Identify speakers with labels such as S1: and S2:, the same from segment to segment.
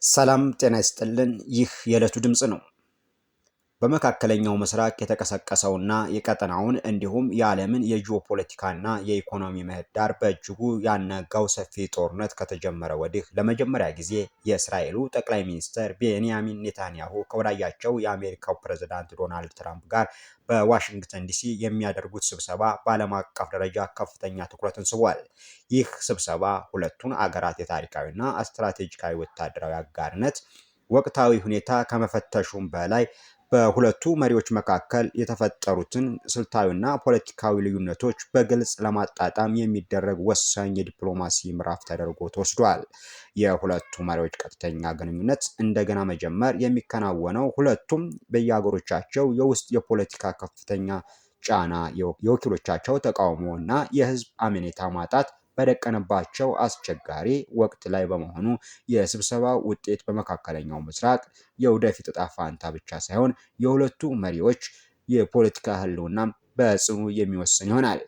S1: ሰላም ጤና ይስጥልን። ይህ የዕለቱ ድምፅ ነው። በመካከለኛው ምስራቅ የተቀሰቀሰውና የቀጠናውን እንዲሁም የዓለምን የጂኦፖለቲካና የኢኮኖሚ ምህዳር በእጅጉ ያናጋው ሰፊ ጦርነት ከተጀመረ ወዲህ ለመጀመሪያ ጊዜ የእስራኤሉ ጠቅላይ ሚኒስትር ቤንያሚን ኔታንያሁ ከወዳጃቸው የአሜሪካው ፕሬዝዳንት ዶናልድ ትራምፕ ጋር በዋሽንግተን ዲሲ የሚያደርጉት ስብሰባ በዓለም አቀፍ ደረጃ ከፍተኛ ትኩረትን ስቧል። ይህ ስብሰባ ሁለቱን አገራት የታሪካዊና ስትራቴጂካዊ ወታደራዊ አጋርነት ወቅታዊ ሁኔታ ከመፈተሹም በላይ በሁለቱ መሪዎች መካከል የተፈጠሩትን ስልታዊና ፖለቲካዊ ልዩነቶች በግልጽ ለማጣጣም የሚደረግ ወሳኝ የዲፕሎማሲ ምዕራፍ ተደርጎ ተወስዷል። የሁለቱ መሪዎች ቀጥተኛ ግንኙነት እንደገና መጀመር የሚከናወነው ሁለቱም በየአገሮቻቸው የውስጥ የፖለቲካ ከፍተኛ ጫና፣ የወኪሎቻቸው ተቃውሞ እና የህዝብ አመኔታ ማጣት በደቀነባቸው አስቸጋሪ ወቅት ላይ በመሆኑ የስብሰባው ውጤት በመካከለኛው ምስራቅ የወደፊት ዕጣ ፈንታ ብቻ ሳይሆን የሁለቱ መሪዎች የፖለቲካ ህልውና በጽኑ የሚወስን ይሆናል።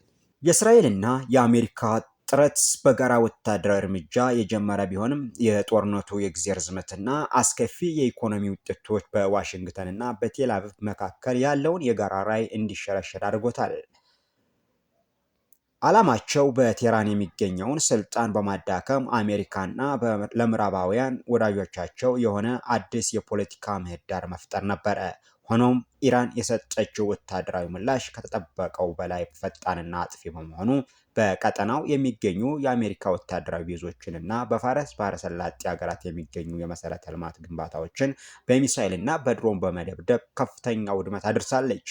S1: የእስራኤልና የአሜሪካ ጥረት በጋራ ወታደራዊ እርምጃ የጀመረ ቢሆንም የጦርነቱ የጊዜ ርዝመትና አስከፊ የኢኮኖሚ ውጤቶች በዋሽንግተንና በቴል አቪቭ መካከል ያለውን የጋራ ራዕይ እንዲሸረሸር አድርጎታል። ዓላማቸው በቴህራን የሚገኘውን ስልጣን በማዳከም አሜሪካና ለምዕራባውያን ወዳጆቻቸው የሆነ አዲስ የፖለቲካ ምህዳር መፍጠር ነበረ። ሆኖም ኢራን የሰጠችው ወታደራዊ ምላሽ ከተጠበቀው በላይ ፈጣንና አጥፊ በመሆኑ በቀጠናው የሚገኙ የአሜሪካ ወታደራዊ ቤዞችን እና በፋርስ ባህረ ሰላጤ ሀገራት የሚገኙ የመሰረተ ልማት ግንባታዎችን በሚሳይልና በድሮን በመደብደብ ከፍተኛ ውድመት አድርሳለች።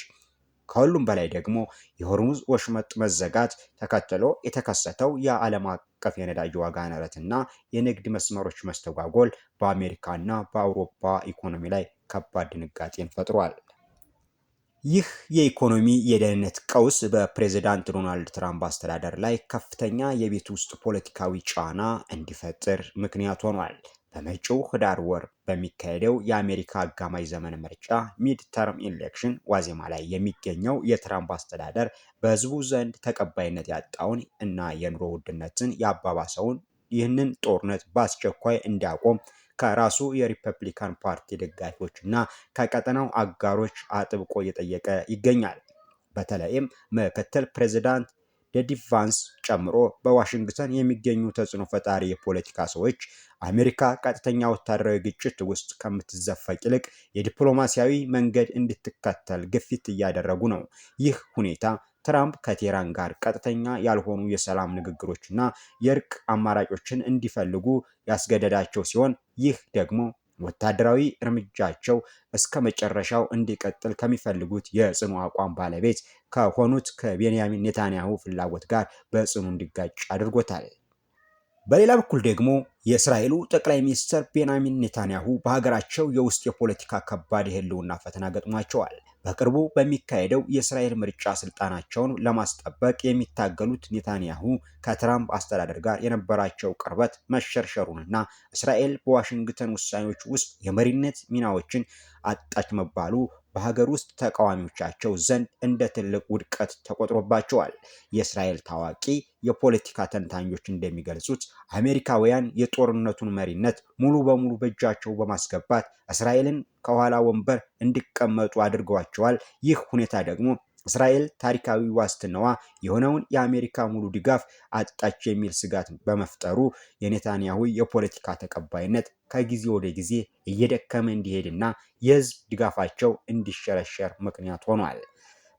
S1: ከሁሉም በላይ ደግሞ የሆርሙዝ ወሽመጥ መዘጋት ተከትሎ የተከሰተው የዓለም አቀፍ የነዳጅ ዋጋ ንረትና የንግድ መስመሮች መስተጓጎል በአሜሪካና በአውሮፓ ኢኮኖሚ ላይ ከባድ ድንጋጤን ፈጥሯል። ይህ የኢኮኖሚ የደህንነት ቀውስ በፕሬዝዳንት ዶናልድ ትራምፕ አስተዳደር ላይ ከፍተኛ የቤት ውስጥ ፖለቲካዊ ጫና እንዲፈጥር ምክንያት ሆኗል። በመጪው ህዳር ወር በሚካሄደው የአሜሪካ አጋማሽ ዘመን ምርጫ ሚድ ተርም ኢሌክሽን ዋዜማ ላይ የሚገኘው የትራምፕ አስተዳደር በህዝቡ ዘንድ ተቀባይነት ያጣውን እና የኑሮ ውድነትን ያባባሰውን ይህንን ጦርነት በአስቸኳይ እንዲያቆም ከራሱ የሪፐብሊካን ፓርቲ ደጋፊዎች እና ከቀጠናው አጋሮች አጥብቆ እየጠየቀ ይገኛል። በተለይም ምክትል ፕሬዝዳንት ጄዲ ቫንስ ጨምሮ በዋሽንግተን የሚገኙ ተጽዕኖ ፈጣሪ የፖለቲካ ሰዎች አሜሪካ ቀጥተኛ ወታደራዊ ግጭት ውስጥ ከምትዘፈቅ ይልቅ የዲፕሎማሲያዊ መንገድ እንድትከተል ግፊት እያደረጉ ነው። ይህ ሁኔታ ትራምፕ ከቴህራን ጋር ቀጥተኛ ያልሆኑ የሰላም ንግግሮችና የእርቅ አማራጮችን እንዲፈልጉ ያስገደዳቸው ሲሆን ይህ ደግሞ ወታደራዊ እርምጃቸው እስከ መጨረሻው እንዲቀጥል ከሚፈልጉት የጽኑ አቋም ባለቤት ከሆኑት ከቤንያሚን ኔታንያሁ ፍላጎት ጋር በጽኑ እንዲጋጭ አድርጎታል። በሌላ በኩል ደግሞ የእስራኤሉ ጠቅላይ ሚኒስትር ቤንያሚን ኔታንያሁ በሀገራቸው የውስጥ የፖለቲካ ከባድ የህልውና ፈተና ገጥሟቸዋል። በቅርቡ በሚካሄደው የእስራኤል ምርጫ ስልጣናቸውን ለማስጠበቅ የሚታገሉት ኔታንያሁ ከትራምፕ አስተዳደር ጋር የነበራቸው ቅርበት መሸርሸሩንና እስራኤል በዋሽንግተን ውሳኔዎች ውስጥ የመሪነት ሚናዎችን አጣች መባሉ በሀገር ውስጥ ተቃዋሚዎቻቸው ዘንድ እንደ ትልቅ ውድቀት ተቆጥሮባቸዋል። የእስራኤል ታዋቂ የፖለቲካ ተንታኞች እንደሚገልጹት አሜሪካውያን የጦርነቱን መሪነት ሙሉ በሙሉ በእጃቸው በማስገባት እስራኤልን ከኋላ ወንበር እንዲቀመጡ አድርገዋቸዋል። ይህ ሁኔታ ደግሞ እስራኤል ታሪካዊ ዋስትናዋ የሆነውን የአሜሪካ ሙሉ ድጋፍ አጣች የሚል ስጋት በመፍጠሩ የኔታንያሁ የፖለቲካ ተቀባይነት ከጊዜ ወደ ጊዜ እየደከመ እንዲሄድና የህዝብ ድጋፋቸው እንዲሸረሸር ምክንያት ሆኗል።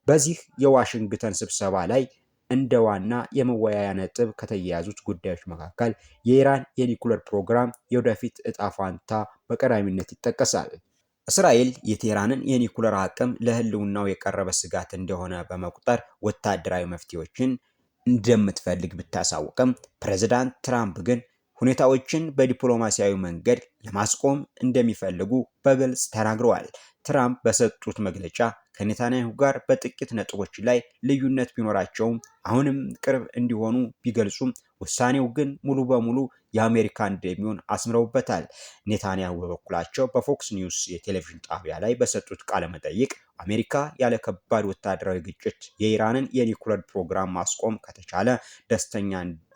S1: በዚህ የዋሽንግተን ስብሰባ ላይ እንደ ዋና የመወያያ ነጥብ ከተያያዙት ጉዳዮች መካከል የኢራን የኒኩለር ፕሮግራም የወደፊት ዕጣ ፈንታ በቀዳሚነት ይጠቀሳል። እስራኤል የቴህራንን የኒኩለር አቅም ለህልውናው የቀረበ ስጋት እንደሆነ በመቁጠር ወታደራዊ መፍትሄዎችን እንደምትፈልግ ብታሳውቅም ፕሬዝዳንት ትራምፕ ግን ሁኔታዎችን በዲፕሎማሲያዊ መንገድ ለማስቆም እንደሚፈልጉ በግልጽ ተናግረዋል። ትራምፕ በሰጡት መግለጫ ከኔታንያሁ ጋር በጥቂት ነጥቦች ላይ ልዩነት ቢኖራቸውም አሁንም ቅርብ እንዲሆኑ ቢገልጹም ውሳኔው ግን ሙሉ በሙሉ የአሜሪካ እንደሚሆን አስምረውበታል። ኔታንያሁ በበኩላቸው በፎክስ ኒውስ የቴሌቪዥን ጣቢያ ላይ በሰጡት ቃለ መጠይቅ አሜሪካ ያለ ከባድ ወታደራዊ ግጭት የኢራንን የኒኩለር ፕሮግራም ማስቆም ከተቻለ ደስተኛ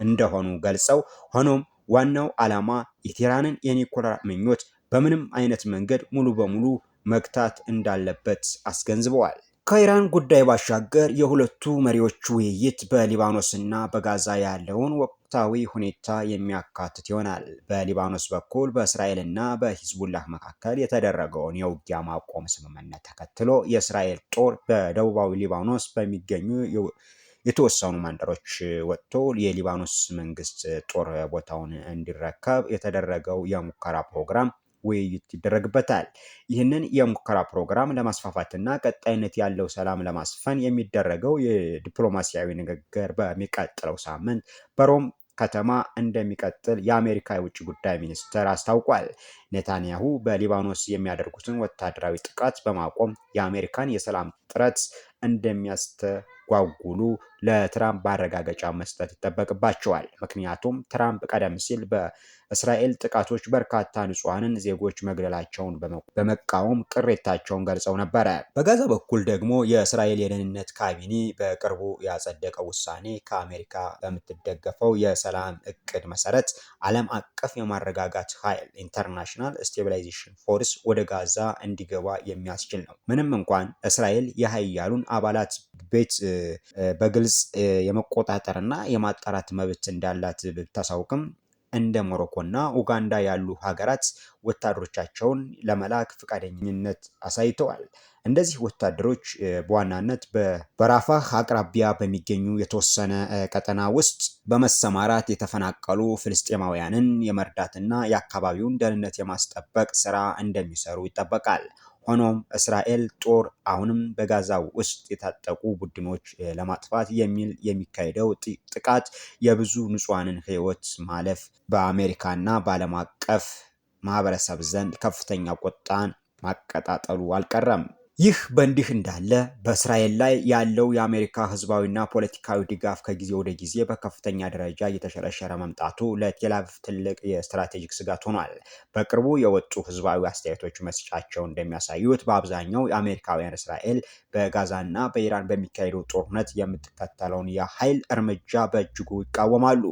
S1: እንደሆኑ ገልጸው ሆኖም ዋናው ዓላማ የቴህራንን የኒኩለር ምኞት በምንም አይነት መንገድ ሙሉ በሙሉ መግታት እንዳለበት አስገንዝበዋል። ከኢራን ጉዳይ ባሻገር የሁለቱ መሪዎች ውይይት በሊባኖስና በጋዛ ያለውን ወቅታዊ ሁኔታ የሚያካትት ይሆናል። በሊባኖስ በኩል በእስራኤልና በሂዝቡላህ መካከል የተደረገውን የውጊያ ማቆም ስምምነት ተከትሎ የእስራኤል ጦር በደቡባዊ ሊባኖስ በሚገኙ የተወሰኑ መንደሮች ወጥቶ የሊባኖስ መንግስት ጦር ቦታውን እንዲረከብ የተደረገው የሙከራ ፕሮግራም ውይይት ይደረግበታል። ይህንን የሙከራ ፕሮግራም ለማስፋፋትና ቀጣይነት ያለው ሰላም ለማስፈን የሚደረገው የዲፕሎማሲያዊ ንግግር በሚቀጥለው ሳምንት በሮም ከተማ እንደሚቀጥል የአሜሪካ የውጭ ጉዳይ ሚኒስትር አስታውቋል። ኔታንያሁ በሊባኖስ የሚያደርጉትን ወታደራዊ ጥቃት በማቆም የአሜሪካን የሰላም ጥረት እንደሚያስተጓጉሉ ለትራምፕ ማረጋገጫ መስጠት ይጠበቅባቸዋል። ምክንያቱም ትራምፕ ቀደም ሲል በእስራኤል ጥቃቶች በርካታ ንጹሐንን ዜጎች መግደላቸውን በመቃወም ቅሬታቸውን ገልጸው ነበረ። በጋዛ በኩል ደግሞ የእስራኤል የደህንነት ካቢኔ በቅርቡ ያጸደቀው ውሳኔ ከአሜሪካ በምትደገፈው የሰላም እቅድ መሰረት ዓለም አቀፍ የማረጋጋት ኃይል ኢንተርናሽናል ስቴቢላይዜሽን ፎርስ ወደ ጋዛ እንዲገባ የሚያስችል ነው። ምንም እንኳን እስራኤል የኃያሉን አባላት ቤት በግልጽ የመቆጣጠርና የማጣራት መብት እንዳላት ብታሳውቅም እንደ ሞሮኮና ኡጋንዳ ያሉ ሀገራት ወታደሮቻቸውን ለመላክ ፈቃደኝነት አሳይተዋል። እንደዚህ ወታደሮች በዋናነት በራፋህ አቅራቢያ በሚገኙ የተወሰነ ቀጠና ውስጥ በመሰማራት የተፈናቀሉ ፍልስጤማውያንን የመርዳትና የአካባቢውን ደህንነት የማስጠበቅ ስራ እንደሚሰሩ ይጠበቃል። ሆኖም እስራኤል ጦር አሁንም በጋዛ ውስጥ የታጠቁ ቡድኖች ለማጥፋት የሚካሄደው ጥቃት የብዙ ንጹሐንን ሕይወት ማለፍ በአሜሪካና በዓለም አቀፍ ማህበረሰብ ዘንድ ከፍተኛ ቁጣን ማቀጣጠሉ አልቀረም። ይህ በእንዲህ እንዳለ በእስራኤል ላይ ያለው የአሜሪካ ህዝባዊና ፖለቲካዊ ድጋፍ ከጊዜ ወደ ጊዜ በከፍተኛ ደረጃ እየተሸረሸረ መምጣቱ ለቴል አቪቭ ትልቅ የስትራቴጂክ ስጋት ሆኗል። በቅርቡ የወጡ ህዝባዊ አስተያየቶች መስጫቸው እንደሚያሳዩት በአብዛኛው የአሜሪካውያን እስራኤል በጋዛና በኢራን በሚካሄደው ጦርነት የምትከተለውን የኃይል እርምጃ በእጅጉ ይቃወማሉ።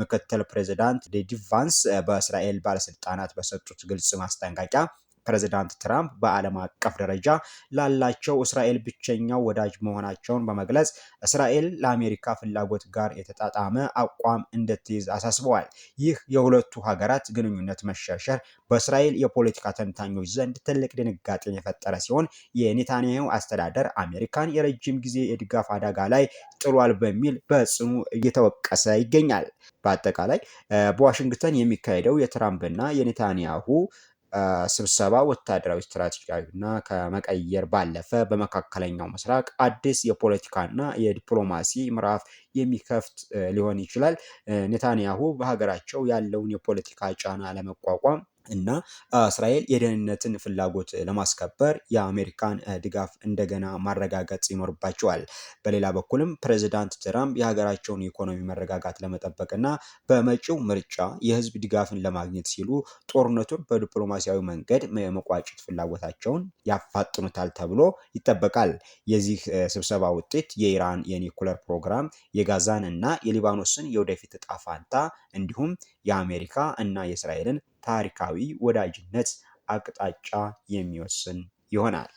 S1: ምክትል ፕሬዚዳንት ጄዲ ቫንስ በእስራኤል ባለስልጣናት በሰጡት ግልጽ ማስጠንቀቂያ ፕሬዚዳንት ትራምፕ በዓለም አቀፍ ደረጃ ላላቸው እስራኤል ብቸኛው ወዳጅ መሆናቸውን በመግለጽ እስራኤል ለአሜሪካ ፍላጎት ጋር የተጣጣመ አቋም እንድትይዝ አሳስበዋል። ይህ የሁለቱ ሀገራት ግንኙነት መሸርሸር በእስራኤል የፖለቲካ ተንታኞች ዘንድ ትልቅ ድንጋጤን የፈጠረ ሲሆን የኔታንያሁ አስተዳደር አሜሪካን የረጅም ጊዜ የድጋፍ አደጋ ላይ ጥሏል በሚል በጽኑ እየተወቀሰ ይገኛል። በአጠቃላይ በዋሽንግተን የሚካሄደው የትራምፕና የኔታንያሁ ስብሰባ ወታደራዊ ስትራቴጂና ከመቀየር ባለፈ በመካከለኛው ምስራቅ አዲስ የፖለቲካና የዲፕሎማሲ ምዕራፍ የሚከፍት ሊሆን ይችላል። ኔታንያሁ በሀገራቸው ያለውን የፖለቲካ ጫና ለመቋቋም እና እስራኤል የደህንነትን ፍላጎት ለማስከበር የአሜሪካን ድጋፍ እንደገና ማረጋገጥ ይኖርባቸዋል። በሌላ በኩልም ፕሬዚዳንት ትራምፕ የሀገራቸውን የኢኮኖሚ መረጋጋት ለመጠበቅና በመጪው ምርጫ የህዝብ ድጋፍን ለማግኘት ሲሉ ጦርነቱን በዲፕሎማሲያዊ መንገድ የመቋጨት ፍላጎታቸውን ያፋጥኑታል ተብሎ ይጠበቃል። የዚህ ስብሰባ ውጤት የኢራን የኒውክለር ፕሮግራም፣ የጋዛን እና የሊባኖስን የወደፊት እጣ ፋንታ እንዲሁም የአሜሪካ እና የእስራኤልን ታሪካዊ ወዳጅነት አቅጣጫ የሚወስን ይሆናል።